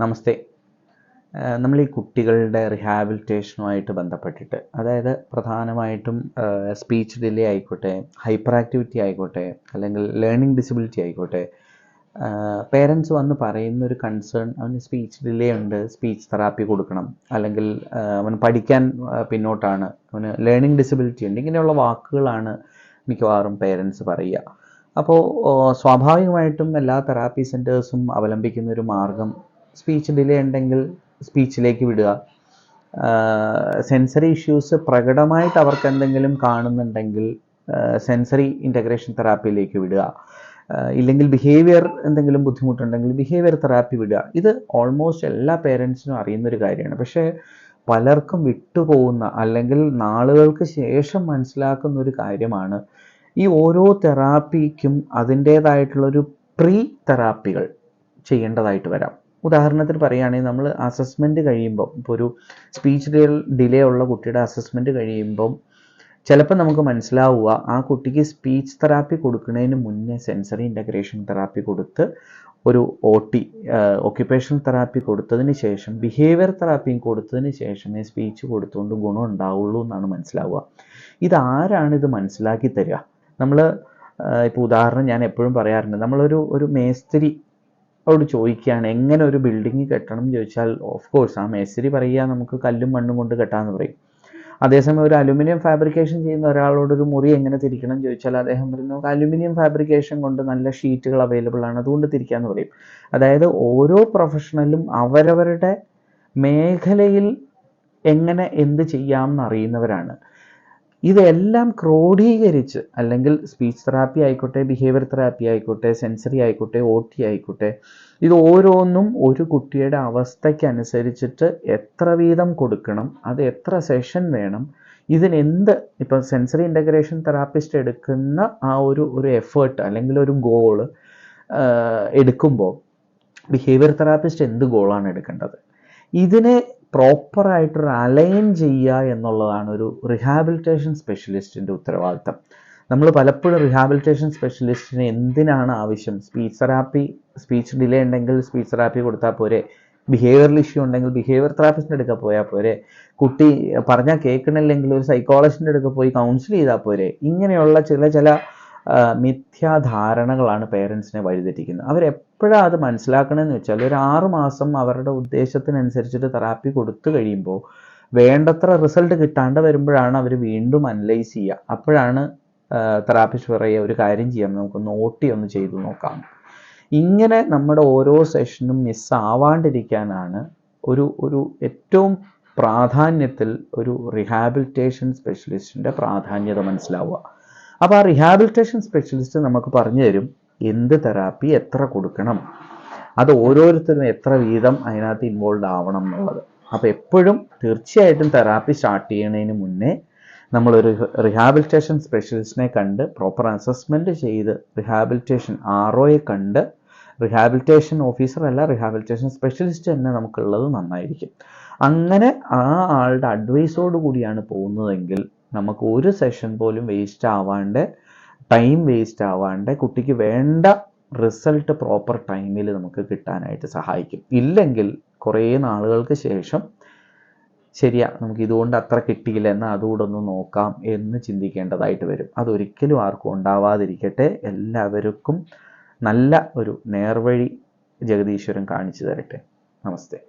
നമസ്തേ. നമ്മൾ ഈ കുട്ടികളുടെ റിഹാബിലിറ്റേഷനുമായിട്ട് ബന്ധപ്പെട്ടിട്ട്, അതായത് പ്രധാനമായിട്ടും സ്പീച്ച് ഡിലേ ആയിക്കോട്ടെ, ഹൈപ്പർ ആക്ടിവിറ്റി ആയിക്കോട്ടെ, അല്ലെങ്കിൽ ലേണിംഗ് ഡിസബിലിറ്റി ആയിക്കോട്ടെ, പേരൻസ് വന്ന് പറയുന്നൊരു കൺസേൺ അവന് സ്പീച്ച് ഡിലേ ഉണ്ട്, സ്പീച്ച് തെറാപ്പി കൊടുക്കണം, അല്ലെങ്കിൽ അവൻ പഠിക്കാൻ പിന്നോട്ടാണ്, അവന് ലേണിംഗ് ഡിസബിലിറ്റി ഉണ്ട്, ഇങ്ങനെയുള്ള വാക്കുകളാണ് മിക്കവാറും പേരൻസ് പറയുക. അപ്പോൾ സ്വാഭാവികമായിട്ടും എല്ലാ തെറാപ്പി സെൻറ്റേഴ്സും അവലംബിക്കുന്ന ഒരു മാർഗം സ്പീച്ച് ഡിലേ ഉണ്ടെങ്കിൽ സ്പീച്ചിലേക്ക് വിടുക, സെൻസറി ഇഷ്യൂസ് പ്രകടമായിട്ട് അവർക്ക് എന്തെങ്കിലും കാണുന്നുണ്ടെങ്കിൽ സെൻസറി ഇൻ്റഗ്രേഷൻ തെറാപ്പിയിലേക്ക് വിടുക, ഇല്ലെങ്കിൽ ബിഹേവിയർ എന്തെങ്കിലും ബുദ്ധിമുട്ടുണ്ടെങ്കിൽ ബിഹേവിയർ തെറാപ്പി വിടുക. ഇത് ഓൾമോസ്റ്റ് എല്ലാ പേരൻസിനും അറിയുന്നൊരു കാര്യമാണ്. പക്ഷേ പലർക്കും വിട്ടുപോകുന്ന, അല്ലെങ്കിൽ നാളുകൾക്ക് ശേഷം മനസ്സിലാക്കുന്ന ഒരു കാര്യമാണ്, ഈ ഓരോ തെറാപ്പിക്കും അതിൻ്റേതായിട്ടുള്ളൊരു പ്രീ തെറാപ്പികൾ ചെയ്യേണ്ടതായിട്ട് വരാം. ഉദാഹരണത്തിന് പറയുകയാണെങ്കിൽ, നമ്മൾ അസസ്മെൻറ്റ് കഴിയുമ്പോൾ, ഇപ്പോൾ ഒരു സ്പീച്ച് ഡിലേ ഉള്ള കുട്ടിയുടെ അസസ്മെൻറ്റ് കഴിയുമ്പം ചിലപ്പോൾ നമുക്ക് മനസ്സിലാവുക ആ കുട്ടിക്ക് സ്പീച്ച് തെറാപ്പി കൊടുക്കുന്നതിന് മുന്നേ സെൻസറി ഇൻ്റഗ്രേഷൻ തെറാപ്പി കൊടുത്ത് ഒരു OT ഒക്യുപ്പേഷണൽ തെറാപ്പി കൊടുത്തതിന് ശേഷം ബിഹേവിയർ തെറാപ്പിയും കൊടുത്തതിന് ശേഷമേ സ്പീച്ച് കൊടുത്തുകൊണ്ട് ഗുണം ഉണ്ടാവുള്ളൂ എന്നാണ് മനസ്സിലാവുക. ഇതാരാണ് ഇത് മനസ്സിലാക്കി തരിക? നമ്മൾ ഇപ്പോൾ ഉദാഹരണം ഞാൻ എപ്പോഴും പറയാറുണ്ട്, നമ്മളൊരു മേസ്തിരി അവരോട് ചോദിക്കുകയാണ് എങ്ങനെ ഒരു ബിൽഡിങ് കെട്ടണം എന്ന് ചോദിച്ചാൽ, ഓഫ് കോഴ്സ് ആ മേസ്തിരി പറയുക നമുക്ക് കല്ലും മണ്ണും കൊണ്ട് കെട്ടാമെന്ന് പറയും. അതേസമയം ഒരു അലുമിനിയം ഫാബ്രിക്കേഷൻ ചെയ്യുന്ന ഒരാളോടൊരു മുറി എങ്ങനെ തിരിക്കണം എന്ന് ചോദിച്ചാൽ അദ്ദേഹം പറയും നമുക്ക് അലുമിനിയം ഫാബ്രിക്കേഷൻ കൊണ്ട് നല്ല ഷീറ്റുകൾ അവൈലബിൾ ആണ്, അതുകൊണ്ട് തിരിക്കാമെന്ന് പറയും. അതായത് ഓരോ പ്രൊഫഷണലും അവരവരുടെ മേഖലയിൽ എങ്ങനെ എന്ത് ചെയ്യാമെന്ന് അറിയുന്നവരാണ്. ഇതെല്ലാം ക്രോഡീകരിച്ച്, അല്ലെങ്കിൽ സ്പീച്ച് തെറാപ്പി ആയിക്കോട്ടെ, ബിഹേവിയർ തെറാപ്പി ആയിക്കോട്ടെ, സെൻസറി ആയിക്കോട്ടെ, OT ആയിക്കോട്ടെ, ഇത് ഓരോന്നും ഒരു കുട്ടിയുടെ അവസ്ഥയ്ക്കനുസരിച്ചിട്ട് എത്ര വീതം കൊടുക്കണം, അത് എത്ര സെഷൻ വേണം, ഇതിനെന്ത് ഇപ്പോൾ സെൻസറി ഇൻ്റഗ്രേഷൻ തെറാപ്പിസ്റ്റ് എടുക്കുന്ന ആ ഒരു എഫേർട്ട് അല്ലെങ്കിൽ ഒരു ഗോള് എടുക്കുമ്പോൾ ബിഹേവിയർ തെറാപ്പിസ്റ്റ് എന്ത് ഗോളാണ് എടുക്കേണ്ടത്, ഇതിനെ പ്രോപ്പറായിട്ടൊരു അലൈൻ ചെയ്യുക എന്നുള്ളതാണ് ഒരു റിഹാബിലിറ്റേഷൻ സ്പെഷ്യലിസ്റ്റിൻ്റെ ഉത്തരവാദിത്തം. നമ്മൾ പലപ്പോഴും റിഹാബിലിറ്റേഷൻ സ്പെഷ്യലിസ്റ്റിന് എന്തിനാണ് ആവശ്യം? സ്പീച്ച് ഡിലേ ഉണ്ടെങ്കിൽ സ്പീച്ച് തെറാപ്പി കൊടുത്താൽ പോരെ, ബിഹേവിയറൽ ഇഷ്യൂ ഉണ്ടെങ്കിൽ ബിഹേവിയർ തെറാപ്പിസ്റ്റിൻ്റെ അടുക്ക പോയാൽ പോരെ, കുട്ടി പറഞ്ഞാൽ കേൾക്കണില്ലെങ്കിൽ ഒരു സൈക്കോളജിസ്റ്റിൻ്റെ അടുക്ക പോയി കൗൺസിൽ ചെയ്താൽ പോരെ, ഇങ്ങനെയുള്ള ചില മിഥ്യാധാരണകളാണ് പേരൻസിനെ വഴിതെറ്റിക്കുന്നത്. അവരെപ്പോഴാണ് അത് മനസ്സിലാക്കണമെന്ന് വെച്ചാൽ, ഒരു 6 മാസം അവരുടെ ഉദ്ദേശത്തിനനുസരിച്ചിട്ട് തെറാപ്പി കൊടുത്തു കഴിയുമ്പോൾ വേണ്ടത്ര റിസൾട്ട് കിട്ടാണ്ട് വരുമ്പോഴാണ് അവർ വീണ്ടും അനലൈസ് ചെയ്യുക. അപ്പോഴാണ് തെറാപ്പിസ്റ്റ് പറയുക ഒരു കാര്യം ചെയ്യാം, നമുക്കൊന്ന് OT ഒന്ന് ചെയ്തു നോക്കാം. ഇങ്ങനെ നമ്മുടെ ഓരോ സെഷനും മിസ്സാവാണ്ടിരിക്കാനാണ് ഒരു ഏറ്റവും പ്രാധാന്യത്തിൽ ഒരു റിഹാബിലിറ്റേഷൻ സ്പെഷ്യലിസ്റ്റിൻ്റെ പ്രാധാന്യത മനസ്സിലാവുക. അപ്പോൾ ആ റിഹാബിലിറ്റേഷൻ സ്പെഷ്യലിസ്റ്റ് നമുക്ക് പറഞ്ഞു തരും എന്ത് തെറാപ്പി എത്ര കൊടുക്കണം, അത് ഓരോരുത്തരും എത്ര വീതം അതിനകത്ത് ഇൻവോൾവ് ആവണം എന്നുള്ളത്. അപ്പോൾ എപ്പോഴും തീർച്ചയായിട്ടും തെറാപ്പി സ്റ്റാർട്ട് ചെയ്യുന്നതിന് മുന്നേ നമ്മളൊരു റിഹാബിലിറ്റേഷൻ സ്പെഷ്യലിസ്റ്റിനെ കണ്ട് പ്രോപ്പർ അസസ്മെൻറ്റ് ചെയ്ത്, റിഹാബിലിറ്റേഷൻ ROയെ കണ്ട്, റിഹാബിലിറ്റേഷൻ ഓഫീസർ അല്ല റിഹാബിലിറ്റേഷൻ സ്പെഷ്യലിസ്റ്റ് തന്നെ നമുക്കുള്ളത് നന്നായിരിക്കും. അങ്ങനെ ആ ആളുടെ അഡ്വൈസോട് കൂടിയാണ് പോകുന്നതെങ്കിൽ നമുക്ക് ഒരു സെഷൻ പോലും ടൈം വേസ്റ്റ് ആവാണ്ട് കുട്ടിക്ക് വേണ്ട റിസൾട്ട് പ്രോപ്പർ ടൈമിൽ നമുക്ക് കിട്ടാനായിട്ട് സഹായിക്കും. ഇല്ലെങ്കിൽ കുറേ നാളുകൾക്ക് ശേഷം ശരിയാ നമുക്ക് ഇതുകൊണ്ട് അത്ര കിട്ടിയില്ല, എന്നാൽ അതുകൂടെ ഒന്ന് നോക്കാം എന്ന് ചിന്തിക്കേണ്ടതായിട്ട് വരും. അതൊരിക്കലും ആർക്കും ഉണ്ടാവാതിരിക്കട്ടെ. എല്ലാവർക്കും നല്ല ഒരു നേർവഴി ജഗദീശ്വരൻ കാണിച്ചു തരട്ടെ. നമസ്തേ.